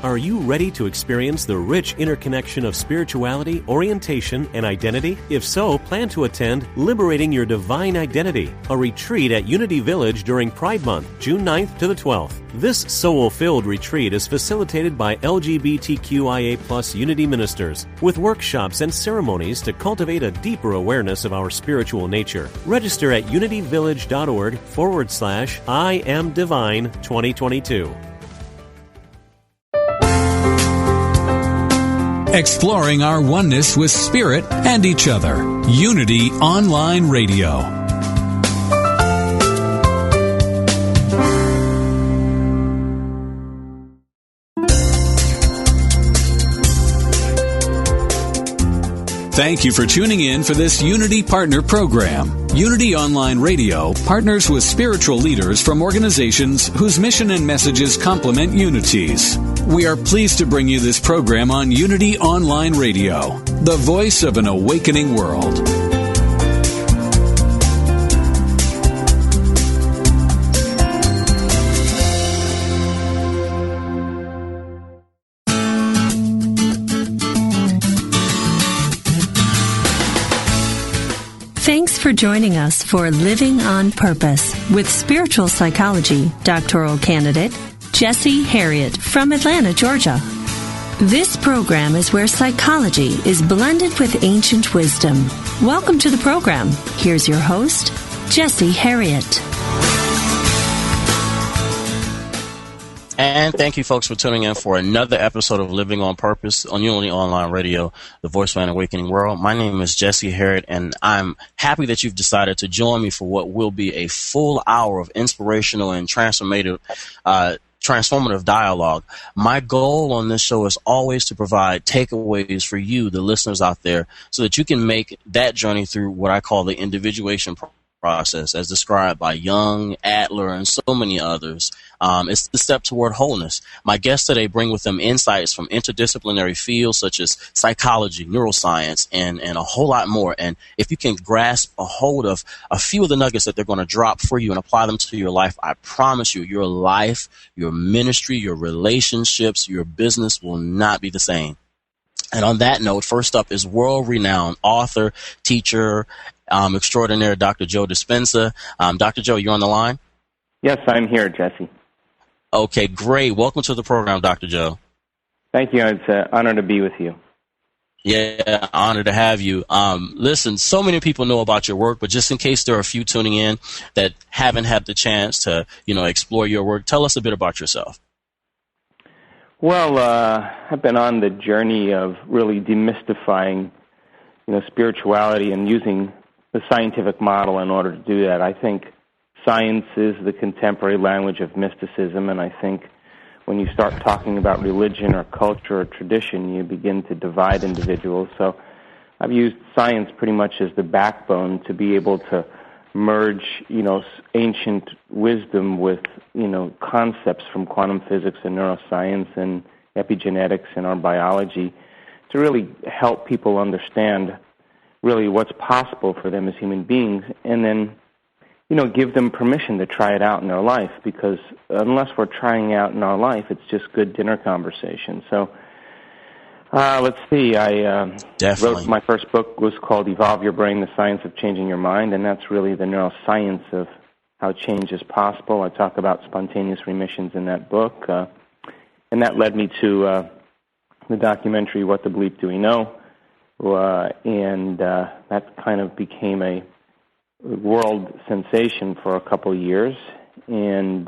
Are you ready to experience the rich interconnection of spirituality, orientation, and identity? If so, plan to attend Liberating Your Divine Identity, a retreat at Unity Village during Pride Month, June 9th to the 12th. This soul-filled retreat is facilitated by LGBTQIA+ Unity ministers, with workshops and ceremonies to cultivate a deeper awareness of our spiritual nature. Register at unityvillage.org/I Am Divine 2022. Exploring our oneness with Spirit and each other. Unity Online Radio. Thank you for tuning in for this Unity Partner Program. Unity Online Radio partners with spiritual leaders from organizations whose mission and messages complement Unity's. We are pleased to bring you this program on Unity Online Radio, the voice of an awakening world. Thanks for joining us for Living on Purpose with spiritual psychology doctoral candidate Jesse Harriet from Atlanta, Georgia. This program is where psychology is blended with ancient wisdom. Welcome to the program. Here's your host, Jesse Harriet. And thank you, folks, for tuning in for another episode of Living on Purpose on Unity Online Radio, the voice of an awakening world. My name is Jesse Harriet, and I'm happy that you've decided to join me for what will be a full hour of inspirational and transformative dialogue. My goal on this show is always to provide takeaways for you, the listeners out there, so that you can make that journey through what I call the individuation process, as described by Jung, Adler, and so many others. It's the step toward wholeness. My guests today bring with them insights from interdisciplinary fields such as psychology, neuroscience, and a whole lot more. And if you can grasp a hold of a few of the nuggets that they're going to drop for you and apply them to your life, I promise you, your life, your ministry, your relationships, your business will not be the same. And on that note, first up is world-renowned author, teacher, extraordinaire Dr. Joe Dispenza. Dr. Joe, you're on the line? Yes, I'm here, Jesse. Okay, great. Welcome to the program, Dr. Joe. Thank you. It's an honor to be with you. Yeah, honor to have you. Listen, so many people know about your work, but just in case there are a few tuning in that haven't had the chance to, explore your work, tell us a bit about yourself. Well, I've been on the journey of really demystifying, spirituality and using the scientific model in order to do that. I think science is the contemporary language of mysticism, and I think when you start talking about religion or culture or tradition, you begin to divide individuals. So I've used science pretty much as the backbone to be able to merge, ancient wisdom with, concepts from quantum physics and neuroscience and epigenetics and our biology to really help people understand really what's possible for them as human beings, and then, give them permission to try it out in their life, because unless we're trying out in our life, it's just good dinner conversation. So let's see, I wrote my first book was called Evolve Your Brain, The Science of Changing Your Mind, and that's really the neuroscience of how change is possible. I talk about spontaneous remissions in that book, and that led me to the documentary What the Bleep Do We Know, and that kind of became a world sensation for a couple of years, and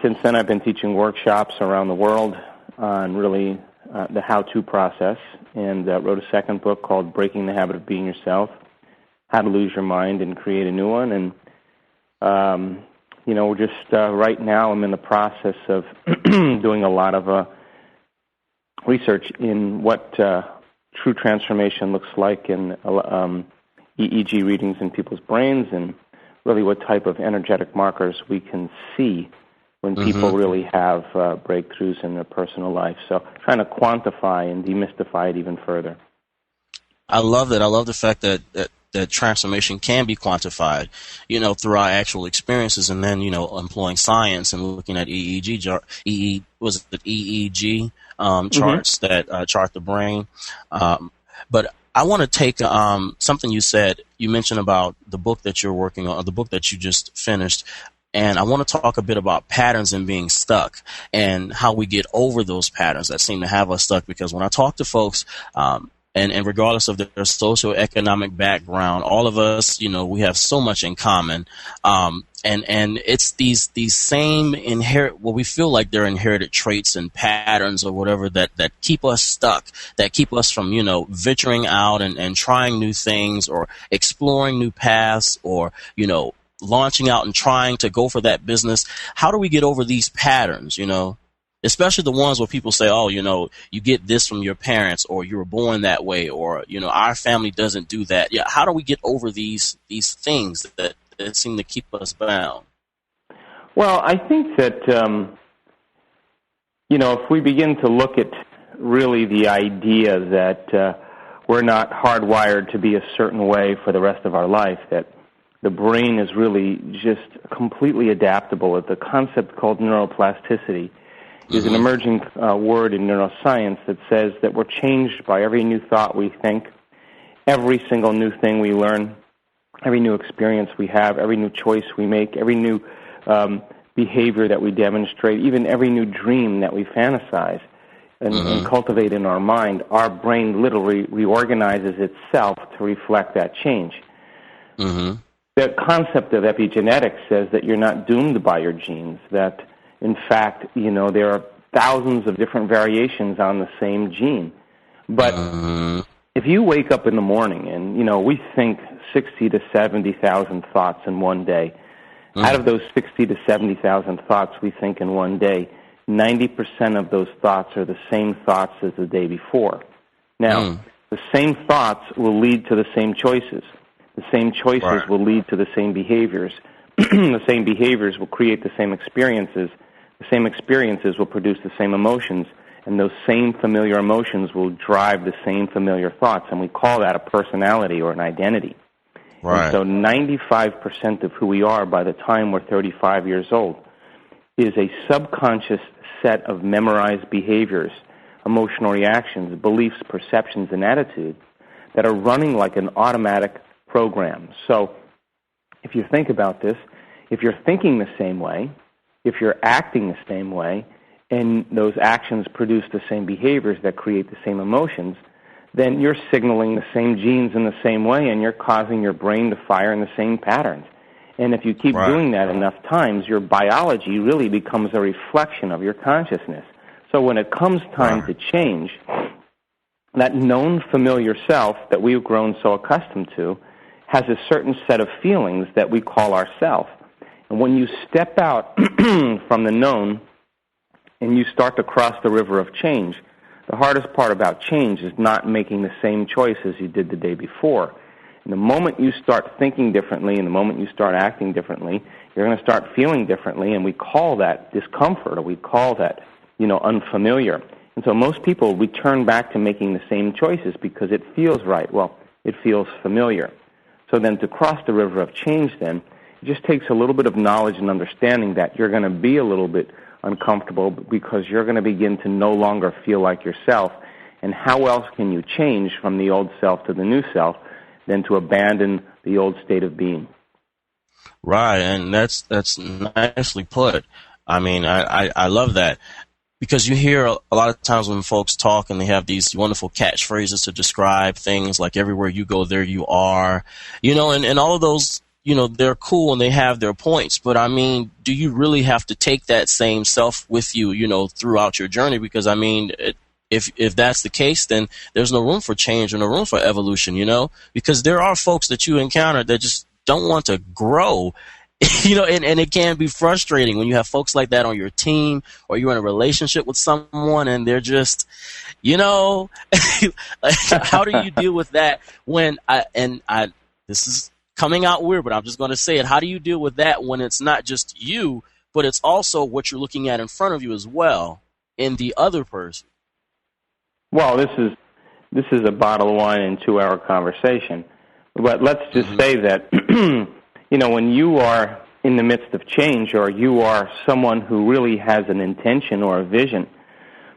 since then I've been teaching workshops around the world on really the how-to process, and wrote a second book called Breaking the Habit of Being Yourself, How to Lose Your Mind and Create a New One. And we're just right now I'm in the process of doing a lot of research in what true transformation looks like in EEG readings in people's brains, and really what type of energetic markers we can see when people really have breakthroughs in their personal life. So trying to quantify and demystify it even further. I love that. I love the fact that that transformation can be quantified, through our actual experiences, and then, employing science and looking at EEG charts that chart the brain. But I want to take something you said. You mentioned about the book that you're working on, or the book that you just finished. And I want to talk a bit about patterns and being stuck and how we get over those patterns that seem to have us stuck. Because when I talk to folks, and regardless of their socioeconomic background, all of us, we have so much in common. And it's these same what we feel like they're inherited traits and patterns or whatever that keep us stuck, that keep us from, venturing out and trying new things or exploring new paths or, launching out and trying to go for that business. How do we get over these patterns, especially the ones where people say, oh, you get this from your parents, or you were born that way, or, our family doesn't do that. Yeah. How do we get over these things that seem to keep us bound? Well, I think that, if we begin to look at really the idea that we're not hardwired to be a certain way for the rest of our life, that the brain is really just completely adaptable. The concept called neuroplasticity is an emerging word in neuroscience that says that we're changed by every new thought we think, every single new thing we learn, every new experience we have, every new choice we make, every new behavior that we demonstrate, even every new dream that we fantasize and cultivate in our mind. Our brain literally reorganizes itself to reflect that change. The concept of epigenetics says that you're not doomed by your genes, that in fact, there are thousands of different variations on the same gene. But if you wake up in the morning and, we think 60 to 70,000 thoughts in one day. Out of those 60 to 70,000 thoughts we think in one day, 90% of those thoughts are the same thoughts as the day before. Now, the same thoughts will lead to the same choices. The same choices will lead to the same behaviors. The same behaviors will create the same experiences. The same experiences will produce the same emotions, and those same familiar emotions will drive the same familiar thoughts, and we call that a personality or an identity. And so 95% of who we are by the time we're 35 years old is a subconscious set of memorized behaviors, emotional reactions, beliefs, perceptions, and attitudes that are running like an automatic program. So if you think about this, if you're thinking the same way, if you're acting the same way, and those actions produce the same behaviors that create the same emotions, then you're signaling the same genes in the same way, and you're causing your brain to fire in the same patterns. And if you keep doing that enough times, your biology really becomes a reflection of your consciousness. So when it comes time to change, that known familiar self that we've grown so accustomed to has a certain set of feelings that we call ourself. And when you step out from the known and you start to cross the river of change, the hardest part about change is not making the same choice as you did the day before. And the moment you start thinking differently and the moment you start acting differently, you're going to start feeling differently, and we call that discomfort, or we call that, unfamiliar. And so most people return back to making the same choices because it feels right. Well, it feels familiar. So then to cross the river of change then, it just takes a little bit of knowledge and understanding that you're going to be a little bit uncomfortable because you're going to begin to no longer feel like yourself. And how else can you change from the old self to the new self than to abandon the old state of being? Right, and that's nicely put. I mean, I love that. Because you hear a lot of times when folks talk and they have these wonderful catchphrases to describe things like everywhere you go, there you are, and all of those, they're cool and they have their points. But I mean, do you really have to take that same self with you, throughout your journey? Because I mean, if that's the case, then there's no room for change or no room for evolution, because there are folks that you encounter that just don't want to grow. And it can be frustrating when you have folks like that on your team, or you're in a relationship with someone and they're just, how do you deal with that this is coming out weird, but I'm just going to say it. How do you deal with that when it's not just you, but it's also what you're looking at in front of you as well in the other person? Well, this is a bottle of wine and 2-hour conversation. But let's just say that, when you are in the midst of change, or you are someone who really has an intention or a vision,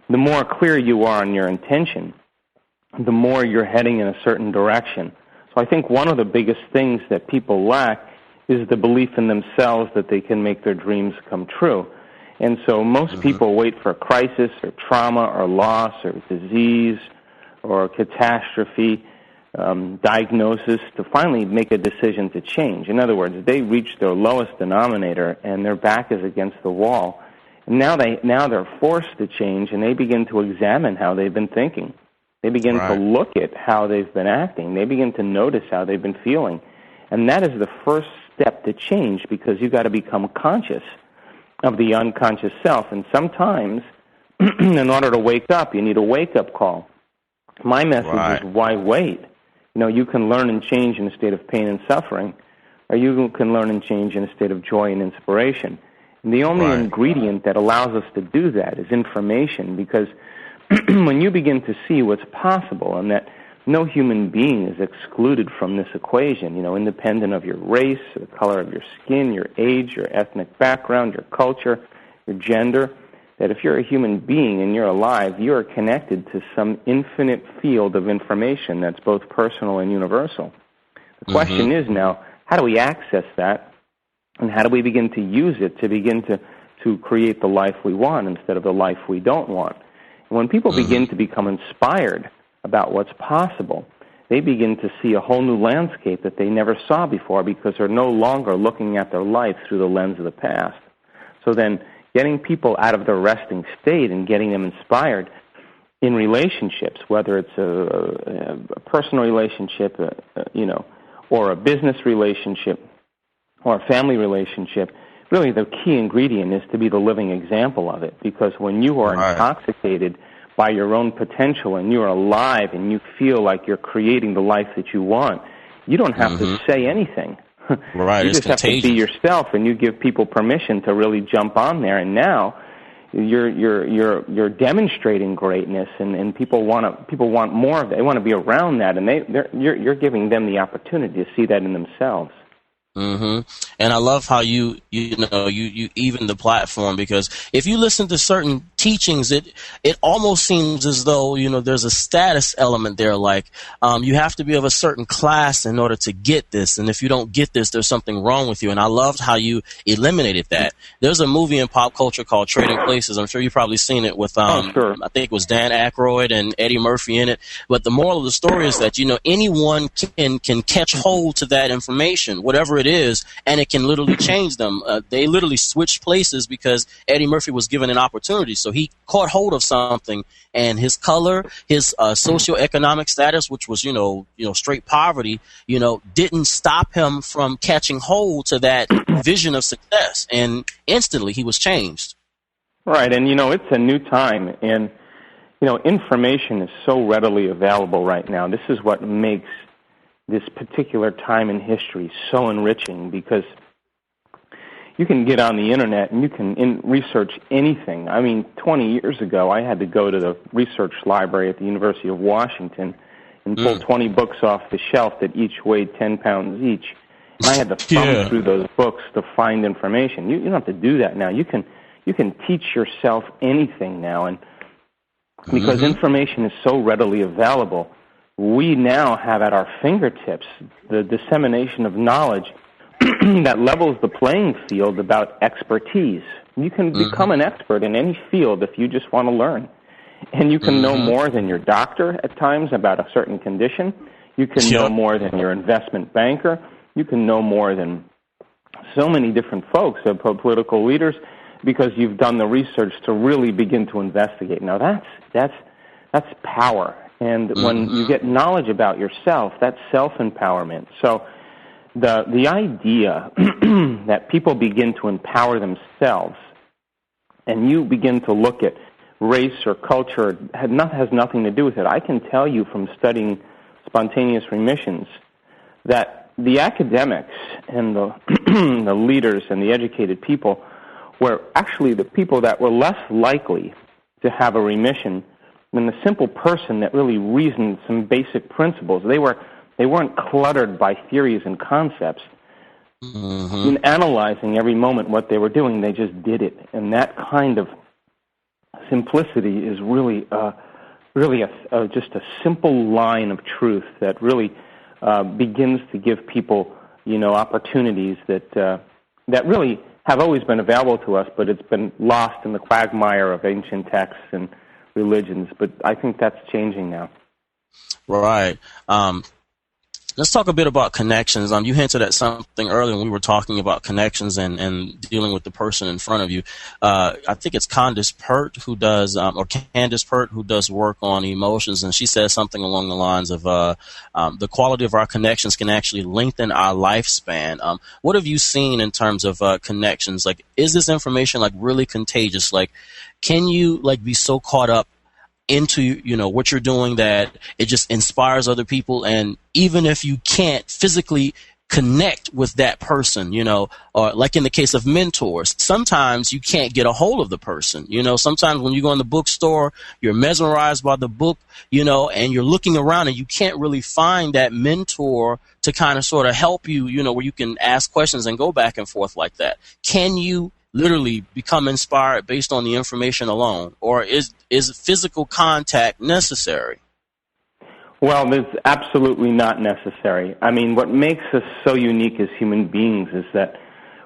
the more clear you are on your intention, the more you're heading in a certain direction. So I think one of the biggest things that people lack is the belief in themselves that they can make their dreams come true. And so most people wait for a crisis or trauma or loss or disease or catastrophe, diagnosis to finally make a decision to change. In other words, they reach their lowest denominator and their back is against the wall. And now they're forced to change, and they begin to examine how they've been thinking. They begin to look at how they've been acting. They begin to notice how they've been feeling. And that is the first step to change, because you've got to become conscious of the unconscious self. And sometimes, in order to wake up, you need a wake-up call. My message is, why wait? You can learn and change in a state of pain and suffering, or you can learn and change in a state of joy and inspiration. And the only ingredient that allows us to do that is information, because when you begin to see what's possible, and that no human being is excluded from this equation, independent of your race, the color of your skin, your age, your ethnic background, your culture, your gender, that if you're a human being and you're alive, you are connected to some infinite field of information that's both personal and universal. The question is now, how do we access that, and how do we begin to use it to begin to create the life we want instead of the life we don't want? And when people begin to become inspired about what's possible, they begin to see a whole new landscape that they never saw before, because they're no longer looking at their life through the lens of the past. So then getting people out of their resting state and getting them inspired in relationships, whether it's a personal relationship, or a business relationship, or a family relationship, really the key ingredient is to be the living example of it. Because when you are intoxicated by your own potential and you're alive and you feel like you're creating the life that you want, you don't have to say anything. You just have to be yourself, and you give people permission to really jump on there. And now you're demonstrating greatness, and people want more of it. They want to be around that, and you're giving them the opportunity to see that in themselves. And I love how you even the platform, because if you listen to certain teachings, it almost seems as though there's a status element there, like you have to be of a certain class in order to get this, and if you don't get this, there's something wrong with you. And I loved how you eliminated that. There's a movie in pop culture called Trading Places. I'm sure you've probably seen it with I think it was Dan Aykroyd and Eddie Murphy in it. But the moral of the story is that anyone can catch hold to that information, whatever it is, and it can literally change them. They literally switched places because Eddie Murphy was given an opportunity. So he caught hold of something, and his color, his socioeconomic status, which was straight poverty, didn't stop him from catching hold to that vision of success, and instantly he was changed. Right, and it's a new time, and information is so readily available right now. This is what makes this particular time in history so enriching, because you can get on the internet and you can research anything. I mean, 20 years ago, I had to go to the research library at the University of Washington and pull 20 books off the shelf that each weighed 10 pounds each. And I had to thumb through those books to find information. You don't have to do that now. You can teach yourself anything now, and because information is so readily available, we now have at our fingertips the dissemination of knowledge that levels the playing field about expertise. You can become an expert in any field if you just want to learn. And you can know more than your doctor at times about a certain condition. You can know more than your investment banker. You can know more than so many different folks, political leaders, because you've done the research to really begin to investigate. Now that's power. And when you get knowledge about yourself, that's self-empowerment. So the idea that people begin to empower themselves, and you begin to look at race or culture, has nothing to do with it. I can tell you from studying spontaneous remissions that the academics and the leaders and the educated people were actually the people that were less likely to have a remission than the simple person that really reasoned some basic principles. They were They weren't cluttered by theories and concepts. In analyzing every moment what they were doing, they just did it. And that kind of simplicity is really just a simple line of truth that really begins to give people, opportunities that really have always been available to us, but it's been lost in the quagmire of ancient texts and religions. But I think that's changing now. Right. Let's talk a bit about connections. You hinted at something earlier when we were talking about connections and dealing with the person in front of you. I think it's Candace Pert who does work on emotions, and she says something along the lines of the quality of our connections can actually lengthen our lifespan. What have you seen in terms of connections? Like, is this information really contagious? Like, can you be so caught up into what you're doing that it just inspires other people, and even if you can't physically connect with that person, or like in the case of mentors, sometimes you can't get a hold of the person. Sometimes when you go in the bookstore, you're mesmerized by the book, and you're looking around and you can't really find that mentor to kind of sort of help you, where you can ask questions and go back and forth like that. Can you literally become inspired based on the information alone, or is physical contact necessary? Well, it's absolutely not necessary. I mean, what makes us so unique as human beings is that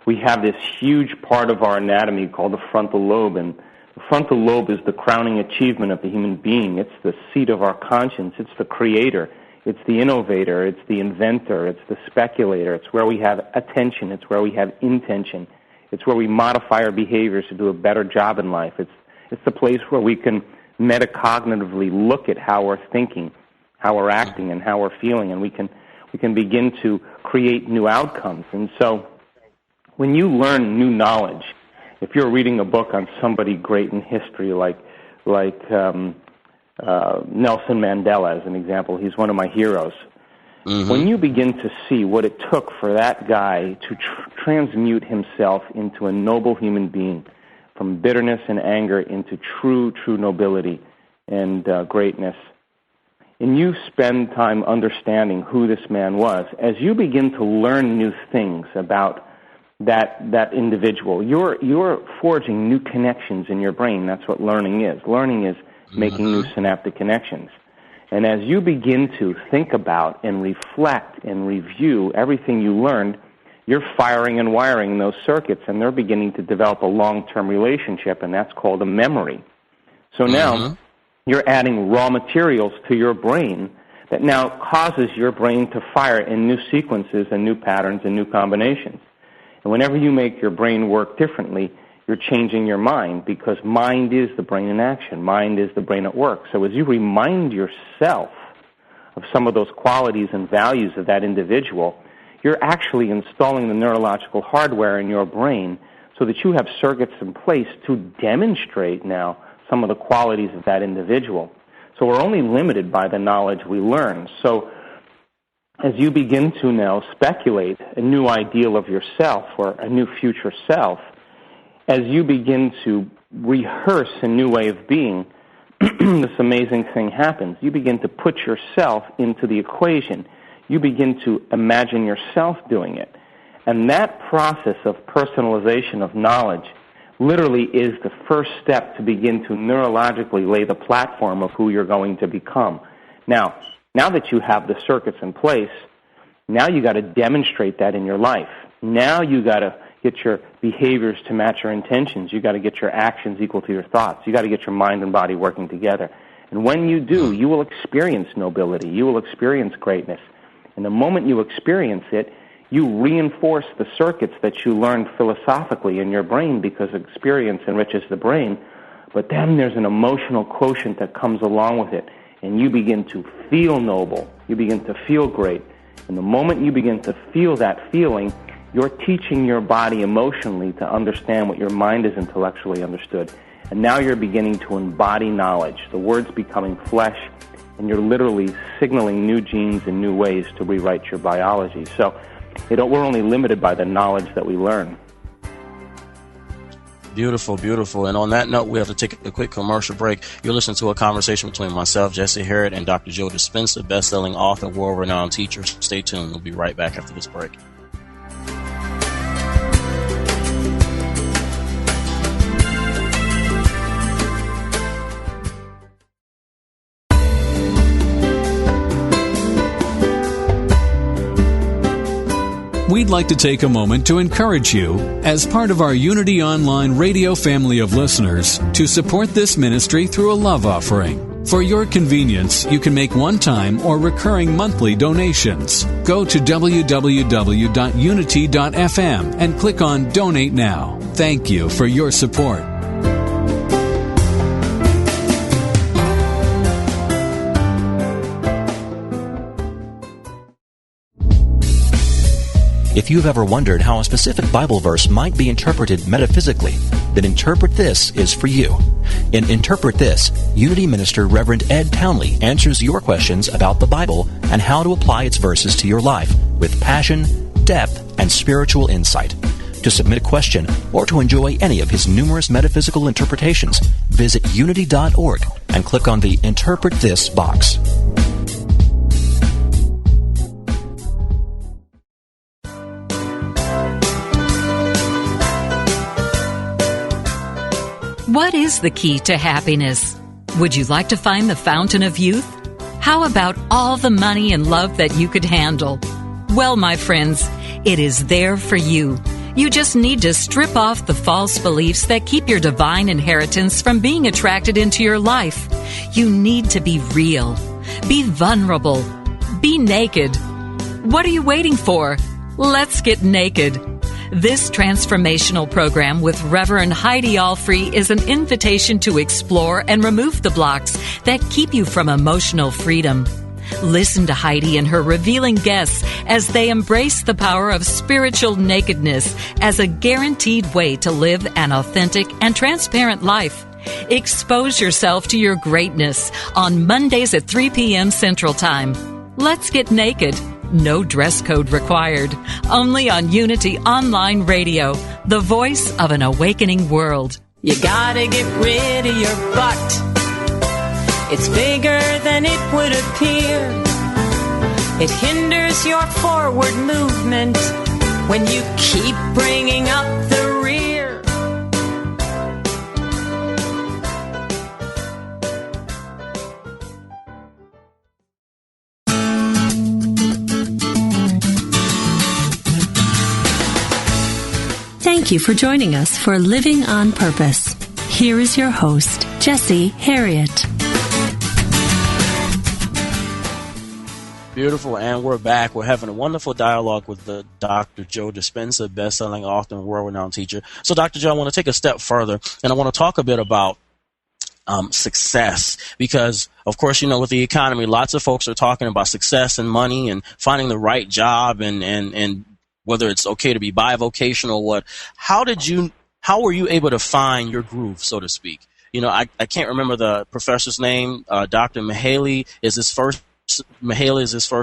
we have this huge part of our anatomy called the frontal lobe, and the frontal lobe is the crowning achievement of the human being. It's the seat of our conscience. It's the creator. It's the innovator. It's the inventor. It's the speculator. It's where we have attention. It's where we have intention. It's where we modify our behaviors to do a better job in life. It's the place where we can metacognitively look at how we're thinking, how we're acting, and how we're feeling, and we can begin to create new outcomes. And so when you learn new knowledge, if you're reading a book on somebody great in history like Nelson Mandela, as an example, he's one of my heroes. When you begin to see what it took for that guy to transmute himself into a noble human being, from bitterness and anger into true nobility and greatness, and you spend time understanding who this man was, as you begin to learn new things about that individual, you're forging new connections in your brain. That's what learning is. Learning is making new synaptic connections. And as you begin to think about and reflect and review everything you learned, you're firing and wiring those circuits, and they're beginning to develop a long-term relationship, and that's called a memory. So now you're adding raw materials to your brain that now causes your brain to fire in new sequences and new patterns and new combinations. And whenever you make your brain work differently, you're changing your mind, because mind is the brain in action. Mind is the brain at work. So as you remind yourself of some of those qualities and values of that individual, you're actually installing the neurological hardware in your brain so that you have circuits in place to demonstrate now some of the qualities of that individual. So we're only limited by the knowledge we learn. So as you begin to now speculate a new ideal of yourself or a new future self, as you begin to rehearse a new way of being, this amazing thing happens. You begin to put yourself into the equation. You begin to imagine yourself doing it. And that process of personalization of knowledge literally is the first step to begin to neurologically lay the platform of who you're going to become. Now that you have the circuits in place, now you got to demonstrate that in your life. Now you got to get your behaviors to match your intentions. You got to get your actions equal to your thoughts. You got to get your mind and body working together. And when you do, you will experience nobility. You will experience greatness. And the moment you experience it, you reinforce the circuits that you learned philosophically in your brain, because experience enriches the brain. But then there's an emotional quotient that comes along with it, and you begin to feel noble. You begin to feel great. And the moment you begin to feel that feeling, you're teaching your body emotionally to understand what your mind has intellectually understood. And now you're beginning to embody knowledge. The word's becoming flesh, and you're literally signaling new genes and new ways to rewrite your biology. So we're only limited by the knowledge that we learn. Beautiful, beautiful. And on that note, we have to take a quick commercial break. You're listening to a conversation between myself, Jesse Harriet, and Dr. Joe Dispenza, best-selling author, world-renowned teacher. Stay tuned. We'll be right back after this break. We'd like to take a moment to encourage you, as part of our Unity Online radio family of listeners, to support this ministry through a love offering. For your convenience, you can make one-time or recurring monthly donations. Go to www.unity.fm and click on Donate Now. Thank you for your support. If you've ever wondered how a specific Bible verse might be interpreted metaphysically, then Interpret This is for you. In Interpret This, Unity Minister Reverend Ed Townley answers your questions about the Bible and how to apply its verses to your life with passion, depth, and spiritual insight. To submit a question or to enjoy any of his numerous metaphysical interpretations, visit unity.org and click on the Interpret This box. What is the key to happiness? Would you like to find the fountain of youth? How about all the money and love that you could handle? Well, my friends, it is there for you. You just need to strip off the false beliefs that keep your divine inheritance from being attracted into your life. You need to be real. Be vulnerable. Be naked. What are you waiting for? Let's get naked. This transformational program with Reverend Heidi Allfrey is an invitation to explore and remove the blocks that keep you from emotional freedom. Listen to Heidi and her revealing guests as they embrace the power of spiritual nakedness as a guaranteed way to live an authentic and transparent life. Expose yourself to your greatness on Mondays at 3 p.m. Central Time. Let's get naked. No dress code required. Only on Unity Online Radio, the voice of an awakening world. You gotta get rid of your butt. It's bigger than it would appear. It hinders your forward movement when you keep bringing up the rear. Thank you for joining us for Living on Purpose. Here is your host, Jesse Harriet. Beautiful, and we're back. We're having a wonderful dialogue with the Dr. Joe Dispenza, best-selling author and world-renowned teacher. So, Dr. Joe, I want to take a step further, and I want to talk a bit about success, because, of course, you know, with the economy, lots of folks are talking about success and money and finding the right job and whether it's okay to be bivocational or what. How were you able to find your groove, so to speak? You know, I can't remember the professor's name. Dr. Mihaly is his first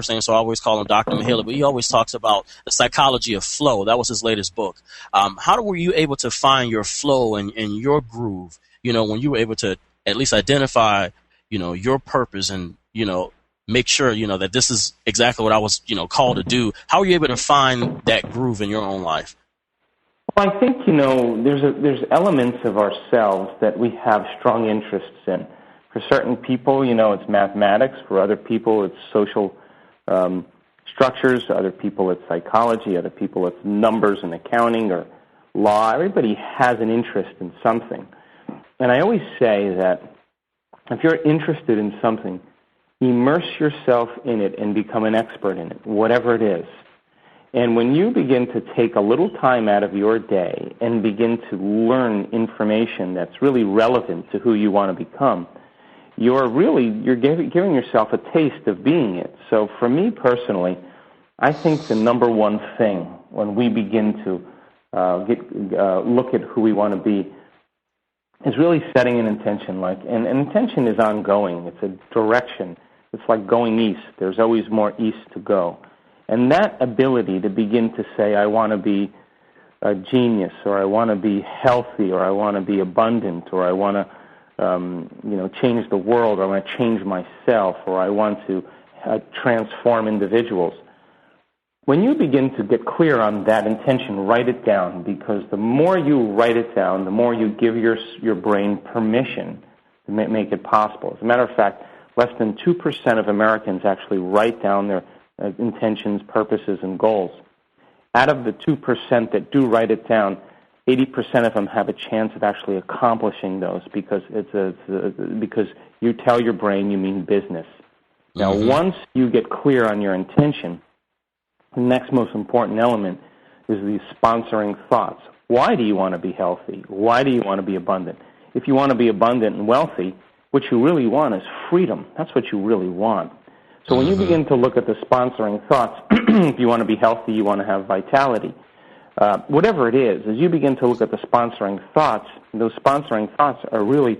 name, so I always call him Dr. Mihaly, but he always talks about the psychology of flow. That was his latest book. How were you able to find your flow and your groove, you know, when you were able to at least identify, you know, your purpose and, you know, make sure, you know, that this is exactly what I was, you know, called to do? How are you able to find that groove in your own life? Well, I think, you know, there's elements of ourselves that we have strong interests in. For certain people, you know, it's mathematics. For other people, it's social structures. Other people, it's psychology. Other people, it's numbers and accounting or law. Everybody has an interest in something. And I always say that if you're interested in something, immerse yourself in it and become an expert in it, whatever it is. And when you begin to take a little time out of your day and begin to learn information that's really relevant to who you want to become, you're giving yourself a taste of being it. So for me personally, I think the number one thing when we begin to look at who we want to be is really setting an intention. And intention is ongoing. It's a direction. It's like going east. There's always more east to go. And that ability to begin to say, I want to be a genius, or I want to be healthy, or I want to be abundant, or I want to change the world, or I want to change myself, or I want to transform individuals. When you begin to get clear on that intention, write it down, because the more you write it down, the more you give your brain permission to make it possible. As a matter of fact, less than 2% of Americans actually write down their intentions, purposes, and goals. Out of the 2% that do write it down, 80% of them have a chance of actually accomplishing those, because because you tell your brain you mean business. Now, once you get clear on your intention, the next most important element is these sponsoring thoughts. Why do you want to be healthy? Why do you want to be abundant? If you want to be abundant and wealthy, what you really want is freedom. That's what you really want. So when you begin to look at the sponsoring thoughts, if you want to be healthy, you want to have vitality, whatever it is, as you begin to look at the sponsoring thoughts, those sponsoring thoughts are really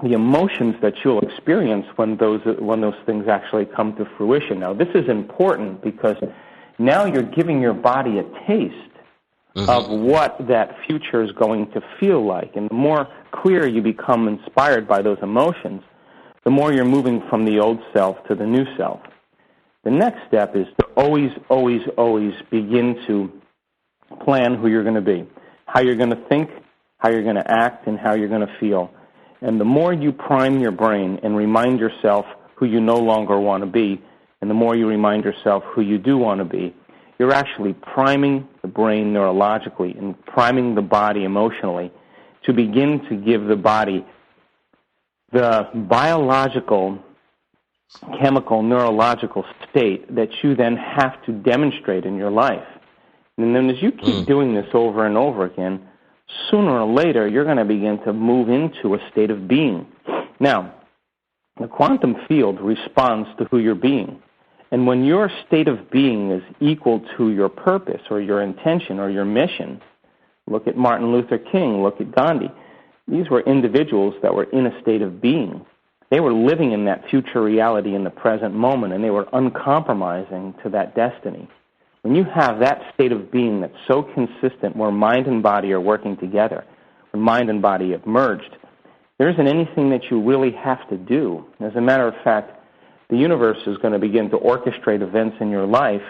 the emotions that you'll experience when those things actually come to fruition. Now, this is important because now you're giving your body a taste of what that future is going to feel like. And the more clear you become inspired by those emotions, the more you're moving from the old self to the new self. The next step is to always, always, always begin to plan who you're going to be, how you're going to think, how you're going to act, and how you're going to feel. And the more you prime your brain and remind yourself who you no longer want to be, and the more you remind yourself who you do want to be, you're actually priming the brain neurologically and priming the body emotionally to begin to give the body the biological, chemical, neurological state that you then have to demonstrate in your life. And then as you keep doing this over and over again, sooner or later, you're going to begin to move into a state of being. Now, the quantum field responds to who you're being. And when your state of being is equal to your purpose or your intention or your mission, look at Martin Luther King, look at Gandhi. These were individuals that were in a state of being. They were living in that future reality in the present moment, and they were uncompromising to that destiny. When you have that state of being that's so consistent, where mind and body are working together, when mind and body have merged, there isn't anything that you really have to do. As a matter of fact, the universe is going to begin to orchestrate events in your life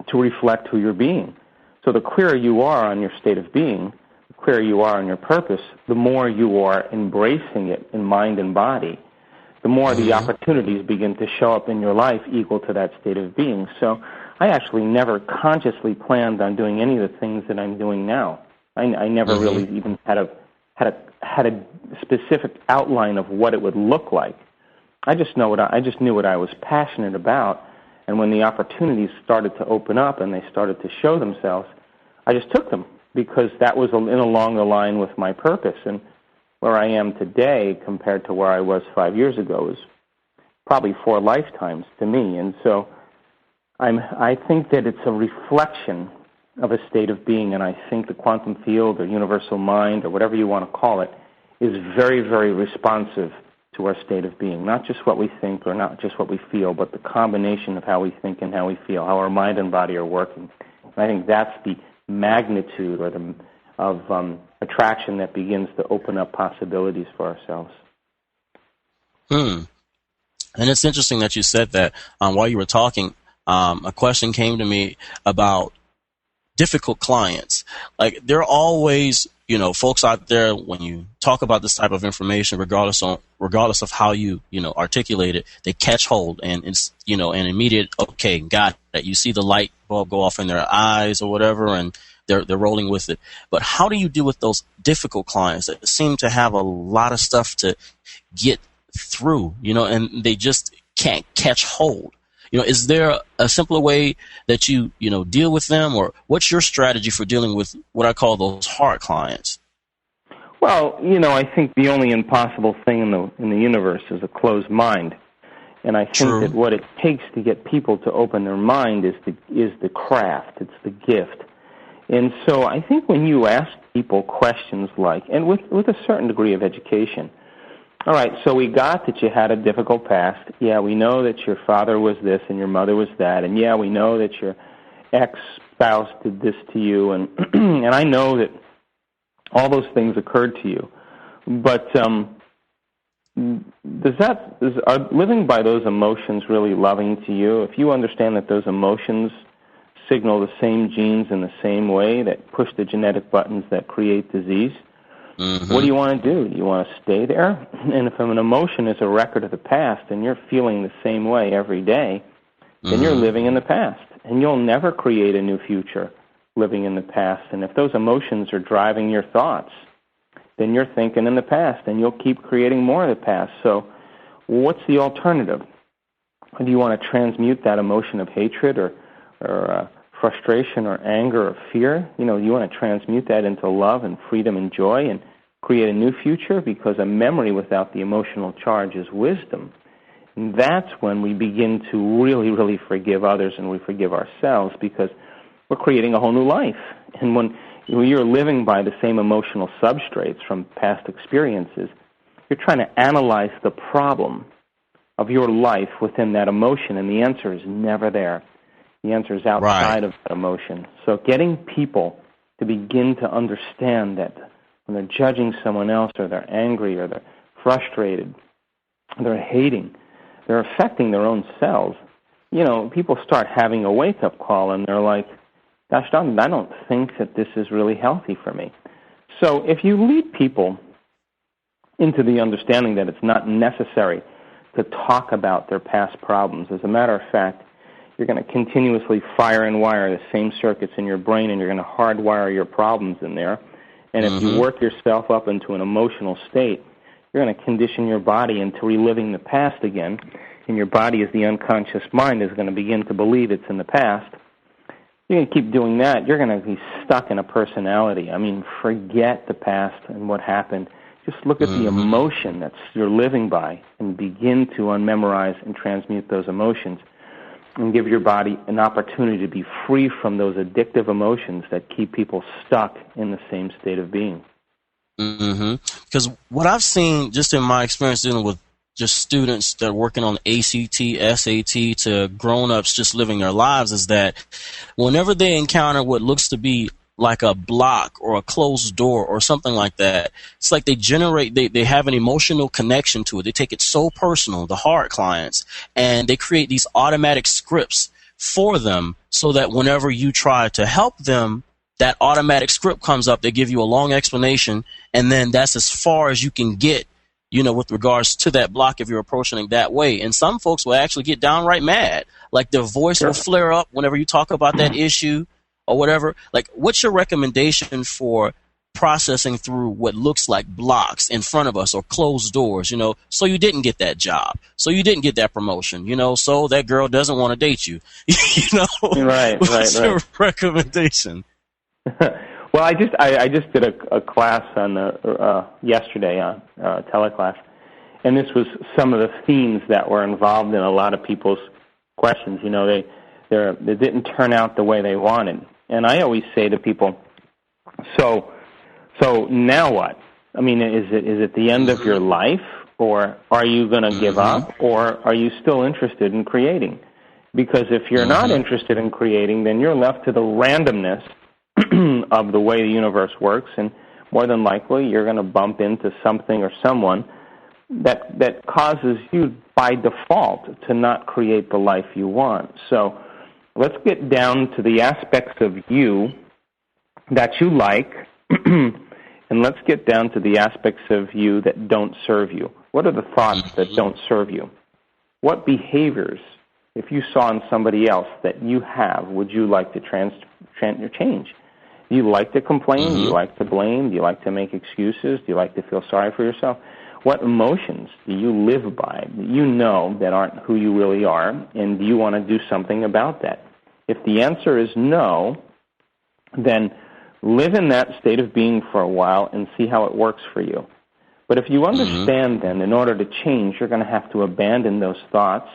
to reflect who you're being. So the clearer you are on your state of being, the clearer you are on your purpose, the more you are embracing it in mind and body, the more the opportunities begin to show up in your life equal to that state of being. So I actually never consciously planned on doing any of the things that I'm doing now. I never really even had a specific outline of what it would look like. I just knew what I was passionate about, and when the opportunities started to open up and they started to show themselves, I just took them, because that was in along the line with my purpose. And where I am today compared to where I was 5 years ago is probably 4 lifetimes to me. And so I think that it's a reflection of a state of being, and I think the quantum field or universal mind or whatever you want to call it is very, very responsive to our state of being, not just what we think or not just what we feel, but the combination of how we think and how we feel, how our mind and body are working. And I think that's the magnitude or of attraction that begins to open up possibilities for ourselves. And it's interesting that you said that. While you were talking, a question came to me about difficult clients. Like, there are always, folks out there, when you talk about this type of information, regardless of how you articulate it, they catch hold, and it's, an immediate, okay, got that. You see the light bulb go off in their eyes or whatever, and they're rolling with it. But how do you deal with those difficult clients that seem to have a lot of stuff to get through, and they just can't catch hold? Is there a simpler way that you deal with them, or what's your strategy for dealing with what I call those hard clients? Well, I think the only impossible thing in the universe is a closed mind, and I think that what it takes to get people to open their mind is the craft, it's the gift. And so I think when you ask people questions like, and with a certain degree of education, all right, so we got that you had a difficult past. Yeah, we know that your father was this and your mother was that. And yeah, we know that your ex spouse did this to you, and and I know that all those things occurred to you. But are living by those emotions really loving to you? If you understand that those emotions signal the same genes in the same way that push the genetic buttons that create disease, what do you want to do? Do you want to stay there? And if an emotion is a record of the past and you're feeling the same way every day, then you're living in the past, and you'll never create a new future living in the past. And if those emotions are driving your thoughts, then you're thinking in the past, and you'll keep creating more of the past. So what's the alternative? Do you want to transmute that emotion of hatred or frustration or anger or fear? You know, you want to transmute that into love and freedom and joy and create a new future? Because a memory without the emotional charge is wisdom. And that's when we begin to really, really forgive others and we forgive ourselves, because we're creating a whole new life. And when you're living by the same emotional substrates from past experiences, you're trying to analyze the problem of your life within that emotion, and the answer is never there. The answer is outside of that emotion. So getting people to begin to understand that when they're judging someone else, or they're angry, or they're frustrated, they're hating, they're affecting their own selves. You know, people start having a wake-up call, and they're like, gosh, I don't think that this is really healthy for me. So if you lead people into the understanding that it's not necessary to talk about their past problems, as a matter of fact, you're going to continuously fire and wire the same circuits in your brain, and you're going to hardwire your problems in there. And if you work yourself up into an emotional state, you're going to condition your body into reliving the past again, and your body, as the unconscious mind, is going to begin to believe it's in the past. You're going to keep doing that, you're going to be stuck in a personality. I mean, forget the past and what happened. Just look at the emotion that you're living by and begin to unmemorize and transmute those emotions and give your body an opportunity to be free from those addictive emotions that keep people stuck in the same state of being. Because what I've seen just in my experience dealing with just students that are working on ACT, SAT, to grown-ups just living their lives, is that whenever they encounter what looks to be like a block or a closed door or something like that, it's like they have an emotional connection to it. They take it so personal, the hard clients, and they create these automatic scripts for them so that whenever you try to help them, that automatic script comes up. They give you a long explanation, and then that's as far as you can get, you know, with regards to that block if you're approaching it that way. And some folks will actually get downright mad. Like their voice will flare up whenever you talk about that issue or whatever. Like, what's your recommendation for processing through what looks like blocks in front of us or closed doors, you know, so you didn't get that job, so you didn't get that promotion, you know, so that girl doesn't want to date you, you know? What's your recommendation? Well, I just did a class on yesterday on teleclass, and this was some of the themes that were involved in a lot of people's questions. You know, they didn't turn out the way they wanted, and I always say to people, so now what? I mean, is it the end of your life, or are you going to give up, or are you still interested in creating? Because if you're not interested in creating, then you're left to the randomness of the way the universe works, and more than likely you're going to bump into something or someone that causes you by default to not create the life you want. So let's get down to the aspects of you that you like, and let's get down to the aspects of you that don't serve you. What are the thoughts that don't serve you? What behaviors, if you saw in somebody else that you have, would you like to change? Do you like to complain? Do you like to blame? Do you like to make excuses? Do you like to feel sorry for yourself? What emotions do you live by that you know that aren't who you really are, and do you want to do something about that? If the answer is no, then live in that state of being for a while and see how it works for you. But if you understand then, in order to change, you're going to have to abandon those thoughts,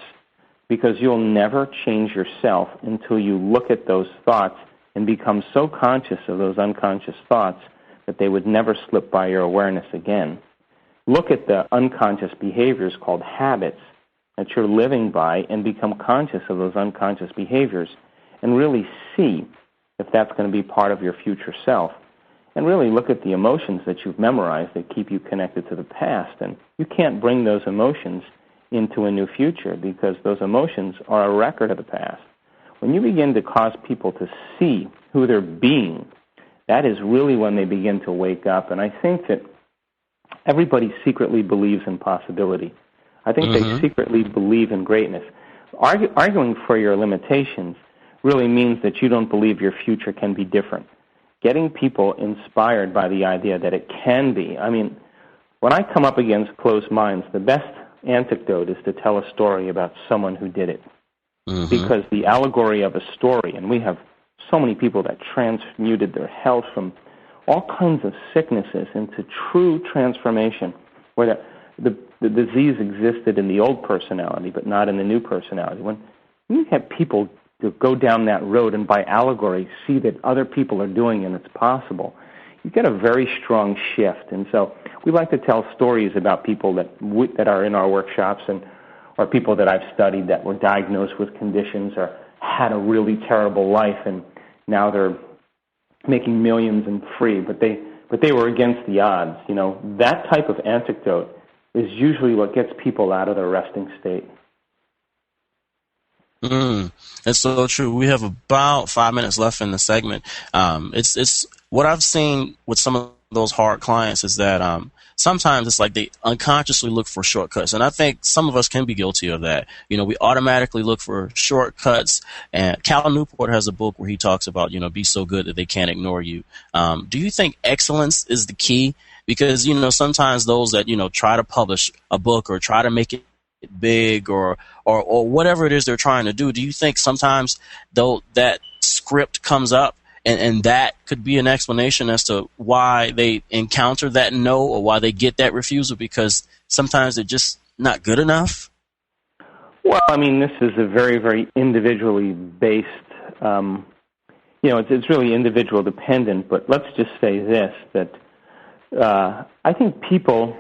because you'll never change yourself until you look at those thoughts and become so conscious of those unconscious thoughts that they would never slip by your awareness again. Look at the unconscious behaviors called habits that you're living by and become conscious of those unconscious behaviors and really see if that's going to be part of your future self. And really look at the emotions that you've memorized that keep you connected to the past. And you can't bring those emotions into a new future because those emotions are a record of the past. When you begin to cause people to see who they're being, that is really when they begin to wake up. And I think that everybody secretly believes in possibility. I think they secretly believe in greatness. Arguing for your limitations really means that you don't believe your future can be different. Getting people inspired by the idea that it can be. I mean, when I come up against closed minds, the best antidote is to tell a story about someone who did it. Because the allegory of a story, and we have so many people that transmuted their health from all kinds of sicknesses into true transformation, where the disease existed in the old personality but not in the new personality. When you have people to go down that road and by allegory see that other people are doing and it's possible, you get a very strong shift. And so we like to tell stories about people that are in our workshops or people that I've studied that were diagnosed with conditions or had a really terrible life and now they're making millions and free, but they were against the odds. You know, that type of antidote is usually what gets people out of their resting state. That's so true. We have about 5 minutes left in the segment. It's what I've seen with some of those hard clients is that sometimes it's like they unconsciously look for shortcuts, and I think some of us can be guilty of that. You know, we automatically look for shortcuts. And Cal Newport has a book where he talks about, be so good that they can't ignore you. Do you think excellence is the key? Because sometimes those that try to publish a book or try to make it big or whatever it is they're trying to do you think sometimes though that script comes up and that could be an explanation as to why they encounter that no or why they get that refusal, because sometimes they're just not good enough? Well, I mean, this is a very, very individually based, it's really individual dependent, but let's just say this, that I think people,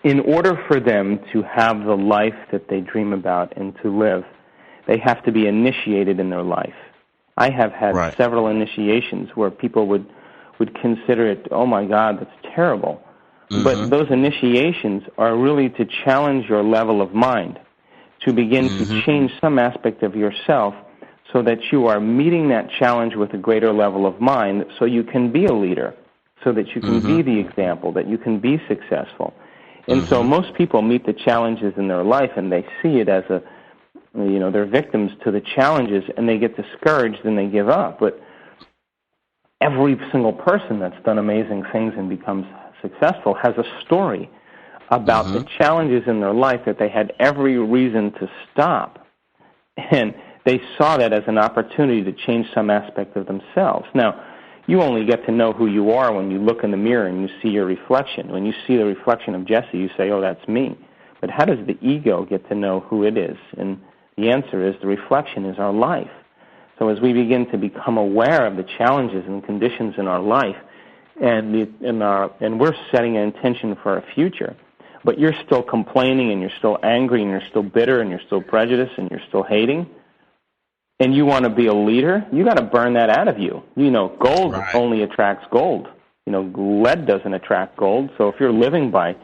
in order for them to have the life that they dream about and to live, they have to be initiated in their life. I have had several initiations where people would consider it, oh my God, that's terrible. But those initiations are really to challenge your level of mind, to begin to change some aspect of yourself so that you are meeting that challenge with a greater level of mind so you can be a leader, so that you can be the example, that you can be successful. And so most people meet the challenges in their life and they see it as they're victims to the challenges and they get discouraged and they give up. But every single person that's done amazing things and becomes successful has a story about the challenges in their life that they had every reason to stop. And they saw that as an opportunity to change some aspect of themselves. Now, you only get to know who you are when you look in the mirror and you see your reflection. When you see the reflection of Jesse, you say, oh, that's me. But how does the ego get to know who it is? And the answer is the reflection is our life. So as we begin to become aware of the challenges and conditions in our life, and we're setting an intention for our future, but you're still complaining and you're still angry and you're still bitter and you're still prejudiced and you're still hating, and you want to be a leader, you got to burn that out of you. Gold only attracts gold. Lead doesn't attract gold. So if you're living by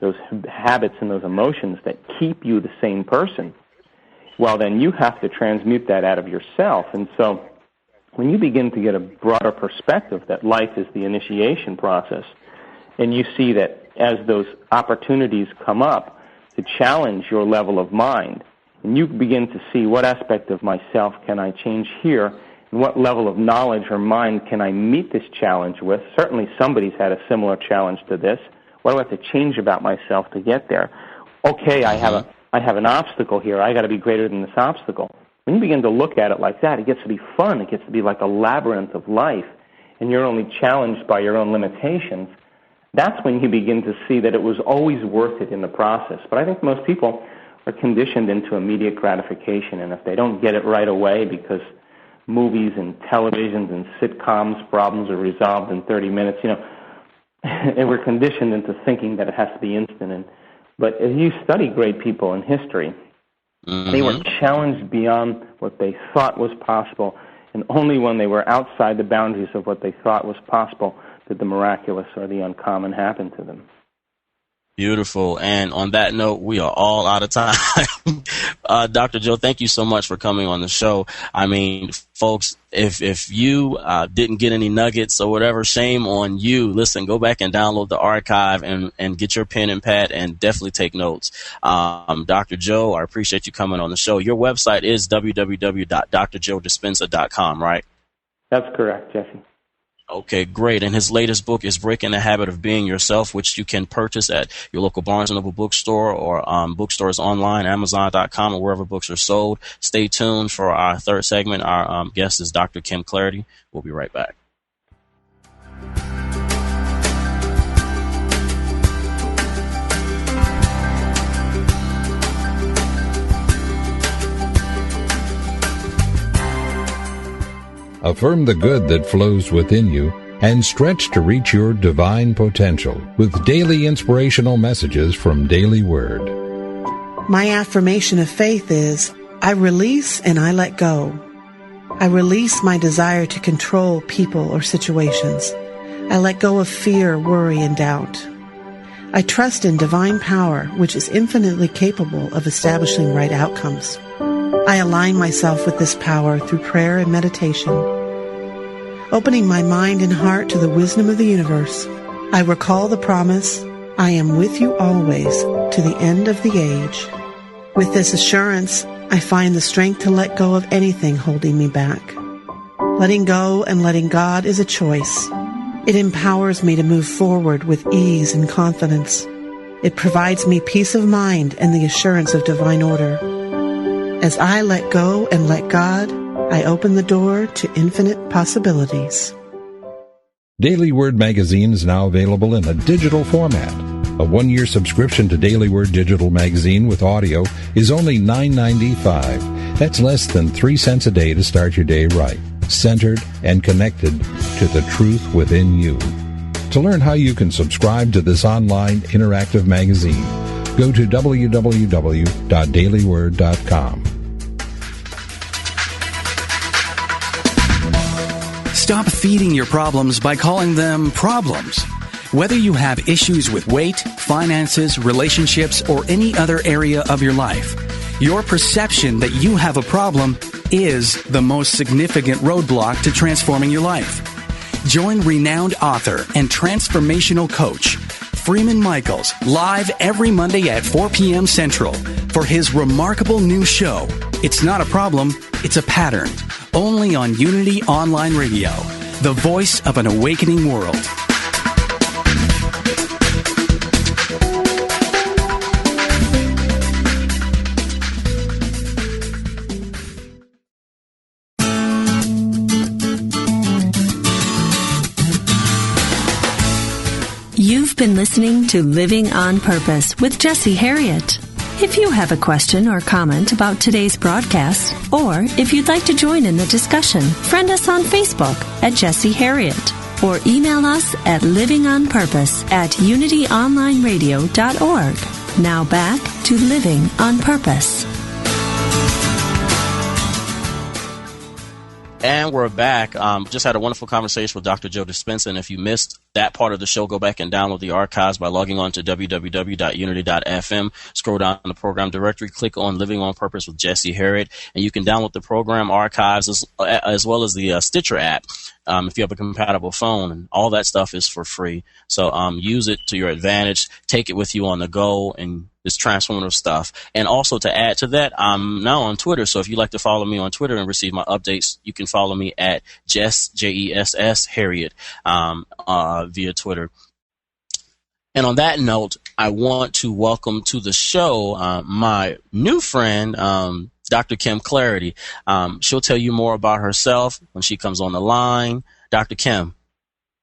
those habits and those emotions that keep you the same person, well, then you have to transmute that out of yourself. And so when you begin to get a broader perspective that life is the initiation process, and you see that as those opportunities come up to challenge your level of mind, and you begin to see what aspect of myself can I change here, and what level of knowledge or mind can I meet this challenge with. Certainly somebody's had a similar challenge to this. What do I have to change about myself to get there? Okay, I have an obstacle here. I got to be greater than this obstacle. When you begin to look at it like that, it gets to be fun. It gets to be like a labyrinth of life, and you're only challenged by your own limitations. That's when you begin to see that it was always worth it in the process. But I think most people are conditioned into immediate gratification, and if they don't get it right away because movies and televisions and sitcoms problems are resolved in 30 minutes, and we're conditioned into thinking that it has to be instant. But if you study great people in history, they were challenged beyond what they thought was possible, And only when they were outside the boundaries of what they thought was possible did the miraculous or the uncommon happen to them. Beautiful. And on that note, we are all out of time. Dr. Joe, thank you so much for coming on the show. I mean, folks, if you didn't get any nuggets or whatever, shame on you. Listen, go back and download the archive and get your pen and pad and definitely take notes. Dr. Joe, I appreciate you coming on the show. Your website is www.drjoedispenza.com, right? That's correct, Jesse. Okay, great. And his latest book is Breaking the Habit of Being Yourself, which you can purchase at your local Barnes & Noble bookstore or bookstores online, Amazon.com, or wherever books are sold. Stay tuned for our third segment. Our guest is Dr. Kim Clarity. We'll be right back. Affirm the good that flows within you and stretch to reach your divine potential with daily inspirational messages from Daily Word. My affirmation of faith is, I release and I let go. I release my desire to control people or situations. I let go of fear, worry, and doubt. I trust in divine power, which is infinitely capable of establishing right outcomes. I align myself with this power through prayer and meditation. Opening my mind and heart to the wisdom of the universe, I recall the promise, I am with you always to the end of the age. With this assurance, I find the strength to let go of anything holding me back. Letting go and letting God is a choice. It empowers me to move forward with ease and confidence. It provides me peace of mind and the assurance of divine order. As I let go and let God, I open the door to infinite possibilities. Daily Word magazine is now available in a digital format. A 1-year subscription to Daily Word digital magazine with audio is only $9.95. That's less than 3 cents a day to start your day right, centered and connected to the truth within you. To learn how you can subscribe to this online interactive magazine, go to www.dailyword.com. Stop feeding your problems by calling them problems. Whether you have issues with weight, finances, relationships, or any other area of your life, your perception that you have a problem is the most significant roadblock to transforming your life. Join renowned author and transformational coach Freeman Michaels live every Monday at 4 p.m. Central for his remarkable new show, It's Not a Problem, It's a Pattern, only on Unity Online Radio, the voice of an awakening world. You've been listening to Living on Purpose with Jesse Harriet. If you have a question or comment about today's broadcast, or if you'd like to join in the discussion, friend us on Facebook at Jesse Harriet, or email us at livingonpurpose@unityonlineradio.org. Now back to Living on Purpose. And we're back. Just had a wonderful conversation with Dr. Joe Dispenza. And if you missed that part of the show, go back and download the archives by logging on to www.unity.fm. Scroll down the program directory, click on Living on Purpose with Jesse Harriet, and you can download the program archives as well as the Stitcher app if you have a compatible phone. And all that stuff is for free. So use it to your advantage. Take it with you on the go and this transformative stuff. And also to add to that, I'm now on Twitter. So if you'd like to follow me on Twitter and receive my updates, you can follow me at Jess Harriet via Twitter. And on that note, I want to welcome to the show my new friend, Dr. Kim Clarity. She'll tell you more about herself when she comes on the line. Dr. Kim,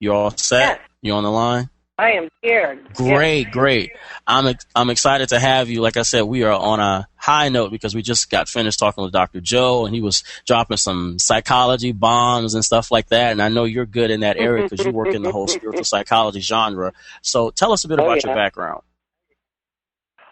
you all set? Yes. You on the line? I am here. Great, Yes. great. I'm excited to have you. Like I said, we are on a high note because we just got finished talking with Dr. Joe, and he was dropping some psychology bombs and stuff like that. And I know you're good in that area because you work in the whole spiritual psychology genre. So tell us a bit about your background.